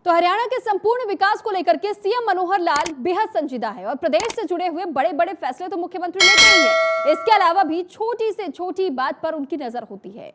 तो हरियाणा के संपूर्ण विकास को लेकर के सीएम मनोहर लाल बेहद संजीदा है और प्रदेश से जुड़े हुए बड़े बड़े फैसले तो मुख्यमंत्री लेते ही हैं। इसके अलावा भी छोटी से छोटी बात पर उनकी नजर होती है।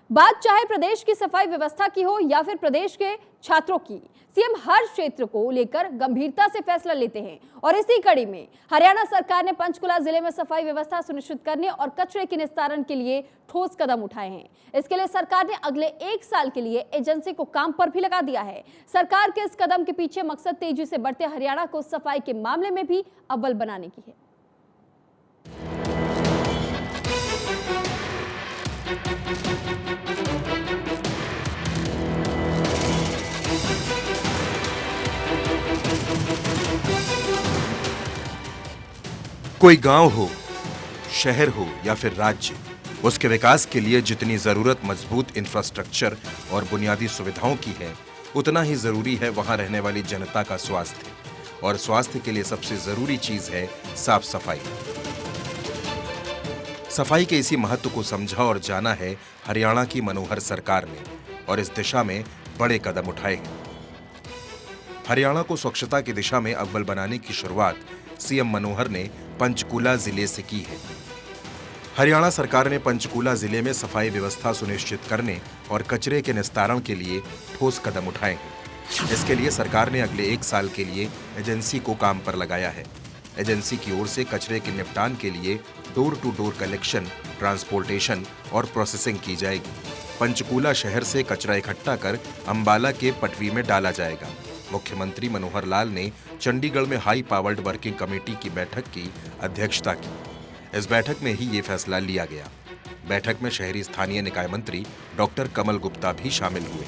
बात चाहे प्रदेश की सफाई व्यवस्था की हो या फिर प्रदेश के छात्रों की, सीएम हर क्षेत्र को लेकर गंभीरता से फैसला लेते हैं। और इसी कड़ी में हरियाणा सरकार ने पंचकुला जिले में सफाई व्यवस्था सुनिश्चित करने और कचरे के निस्तारण के लिए ठोस कदम उठाए हैं। इसके लिए सरकार ने अगले 1 साल के लिए एजेंसी को काम पर भी लगा दिया है। सरकार के इस कदम के पीछे मकसद तेजी से बढ़ते हरियाणा को सफाई के मामले में भी अव्वल बनाने की है। कोई गांव हो, शहर हो या फिर राज्य, उसके विकास के लिए जितनी जरूरत मजबूत इंफ्रास्ट्रक्चर और बुनियादी सुविधाओं की है, उतना ही जरूरी है वहां रहने वाली जनता का स्वास्थ्य। और स्वास्थ्य के लिए सबसे जरूरी चीज है साफ सफाई। सफाई के इसी महत्व को समझा और जाना है हरियाणा की मनोहर सरकार ने और इस दिशा में बड़े कदम उठाए हैं। हरियाणा को स्वच्छता की दिशा में अव्वल बनाने की शुरुआत सीएम मनोहर ने पंचकूला जिले से की है। हरियाणा सरकार ने पंचकूला जिले में सफाई व्यवस्था सुनिश्चित करने और कचरे के निस्तारण के लिए ठोस कदम उठाए हैं। इसके लिए सरकार ने अगले 1 साल के लिए एजेंसी को काम पर लगाया है। एजेंसी की ओर से कचरे के निपटान के लिए door to door collection, transportation और प्रोसेसिंग की जाएगी। पंचकूला शहर से कचरा इकट्ठा कर अंबाला के पटवी में डाला जाएगा। मुख्यमंत्री मनोहर लाल ने चंडीगढ़ में हाई पावर्ड वर्किंग कमेटी की बैठक की अध्यक्षता की। इस बैठक में ही ये फैसला लिया गया। बैठक में शहरी स्थानीय निकाय मंत्री डॉक्टर कमल गुप्ता भी शामिल हुए।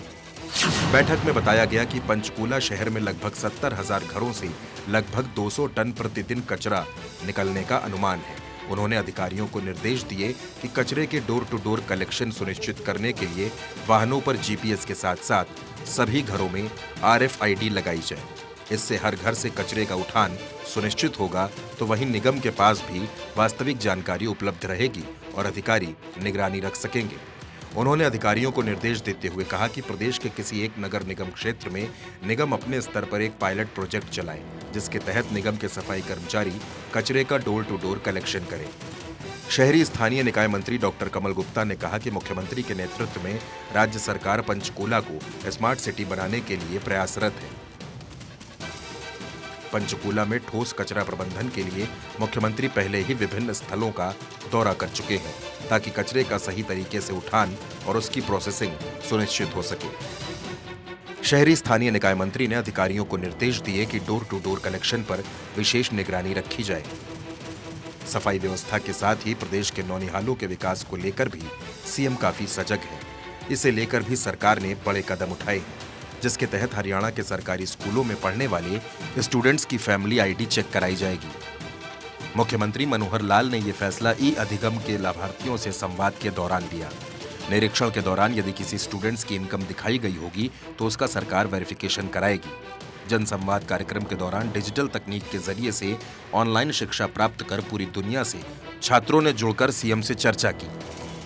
बैठक में बताया गया कि पंचकूला शहर में लगभग 70,000 घरों से लगभग 200 टन प्रतिदिन कचरा निकलने का अनुमान है। उन्होंने अधिकारियों को निर्देश दिए कि कचरे के डोर टू डोर कलेक्शन सुनिश्चित करने के लिए वाहनों पर जीपीएस के साथ साथ सभी घरों में RFID लगाई जाए। इससे हर घर से कचरे का उठान सुनिश्चित होगा, तो वहीं निगम के पास भी वास्तविक जानकारी उपलब्ध रहेगी और अधिकारी निगरानी रख सकेंगे। उन्होंने अधिकारियों को निर्देश देते हुए कहा कि प्रदेश के किसी एक नगर निगम क्षेत्र में निगम अपने स्तर पर एक पायलट प्रोजेक्ट चलाए, जिसके तहत निगम के सफाई कर्मचारी कचरे का डोर टू डोर कलेक्शन करें। शहरी स्थानीय निकाय मंत्री डॉक्टर कमल गुप्ता ने कहा कि मुख्यमंत्री के नेतृत्व में राज्य सरकार पंचकूला को स्मार्ट सिटी बनाने के लिए प्रयासरत है। पंचकूला में ठोस कचरा प्रबंधन के लिए मुख्यमंत्री पहले ही विभिन्न स्थलों का दौरा कर चुके हैं, ताकि कचरे का सही तरीके से उठान और उसकी प्रोसेसिंग सुनिश्चित हो सके। शहरी स्थानीय निकाय मंत्री ने अधिकारियों को निर्देश दिए कि डोर टू डोर कलेक्शन पर विशेष निगरानी रखी जाए। सफाई व्यवस्था के साथ ही प्रदेश के नौनिहालों के विकास को लेकर भी सीएम काफी सजग है। इसे लेकर भी सरकार ने बड़े कदम उठाए हैं, जिसके तहत हरियाणा के सरकारी स्कूलों में पढ़ने वाले स्टूडेंट्स की फैमिली ID चेक कराई जाएगी। मुख्यमंत्री मनोहर लाल ने यह फैसला ई-अधिगम के लाभार्थियों से संवाद के दौरान लिया। निरीक्षण के दौरान यदि किसी स्टूडेंट्स की इनकम दिखाई गई होगी तो उसका सरकार वेरिफिकेशन कराएगी। जनसंवाद कार्यक्रम के दौरान डिजिटल तकनीक के जरिए से ऑनलाइन शिक्षा प्राप्त कर पूरी दुनिया से छात्रों ने जुड़कर सीएम से चर्चा की।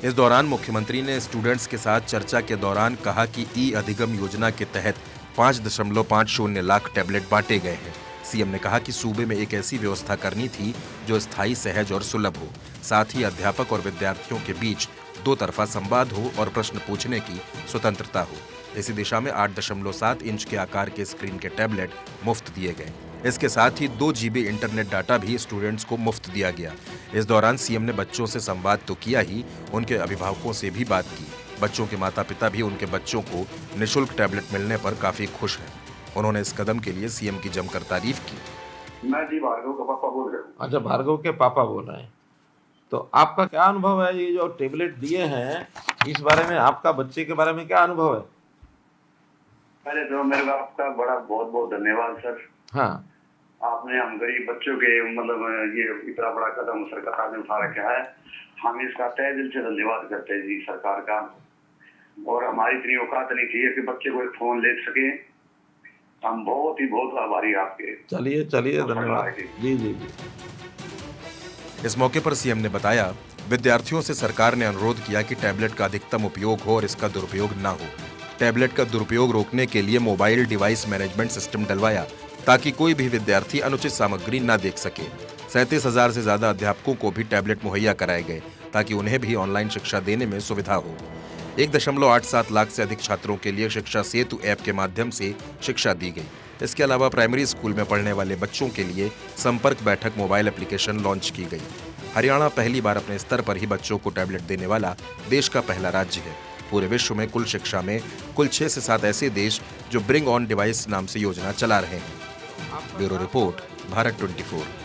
इस दौरान मुख्यमंत्री ने स्टूडेंट्स के साथ चर्चा के दौरान कहा कि ई-अधिगम योजना के तहत 5.50 लाख टैबलेट बांटे गए हैं। सीएम ने कहा कि सूबे में एक ऐसी व्यवस्था करनी थी जो स्थायी, सहज और सुलभ हो। साथ ही अध्यापक और विद्यार्थियों के बीच 2 तरफा संवाद हो और प्रश्न पूछने की स्वतंत्रता हो। इसी दिशा में 8.7 इंच के आकार के स्क्रीन के टैबलेट मुफ्त दिए गए। इसके साथ ही 2 GB इंटरनेट डाटा भी स्टूडेंट्स को मुफ्त दिया गया। इस दौरान सीएम ने बच्चों से संवाद तो किया ही, उनके अभिभावकों से भी बात की। बच्चों के माता पिता भी उनके बच्चों को निःशुल्क टैबलेट मिलने पर काफी खुश हैं। उन्होंने इस कदम के लिए सीएम की जमकर तारीफ की। मैं जी भार्गव का पापा बोल रहा हूँ। अच्छा, भार्गव के पापा बोल रहे हैं। तो आपका क्या अनुभव है, ये जो टेबलेट दिए हैं, इस बारे में आपका बच्चे के बारे में क्या अनुभव है? पहले तो मेरे आपका बड़ा बहुत बहुत धन्यवाद सर। हाँ, आपने हम गरीब बच्चों के मतलब ये इतना बड़ा कदम सरकार ने उठा रखा है। हम इसका तहे दिल से धन्यवाद करते हैं जी सरकार का। और हमारी इतनी औकात नहीं थी कि बच्चे को एक फोन ले सके। हम बहुत आभारी आपके। चलिए धन्यवाद जी जी जी। इस मौके पर सीएम ने बताया, विद्यार्थियों से सरकार ने अनुरोध किया कि टैबलेट का अधिकतम उपयोग हो और इसका दुरुपयोग न हो। टैबलेट का दुरुपयोग रोकने के लिए मोबाइल डिवाइस मैनेजमेंट सिस्टम डलवाया ताकि कोई भी विद्यार्थी अनुचित सामग्री न देख सके। 37,000 से ज्यादा अध्यापकों को भी टैबलेट मुहैया कराए गए ताकि उन्हें भी ऑनलाइन शिक्षा देने में सुविधा हो। 1.87 लाख से अधिक छात्रों के लिए शिक्षा सेतु ऐप के माध्यम से शिक्षा दी गई। इसके अलावा प्राइमरी स्कूल में पढ़ने वाले बच्चों के लिए संपर्क बैठक मोबाइल एप्लीकेशन लॉन्च की गई। हरियाणा पहली बार अपने स्तर पर ही बच्चों को टैबलेट देने वाला देश का पहला राज्य है। पूरे विश्व में कुल शिक्षा में कुल 6 से 7 ऐसे देश जो ब्रिंग ऑन डिवाइस नाम से योजना चला रहे हैं। Bureau report, Bharat 24।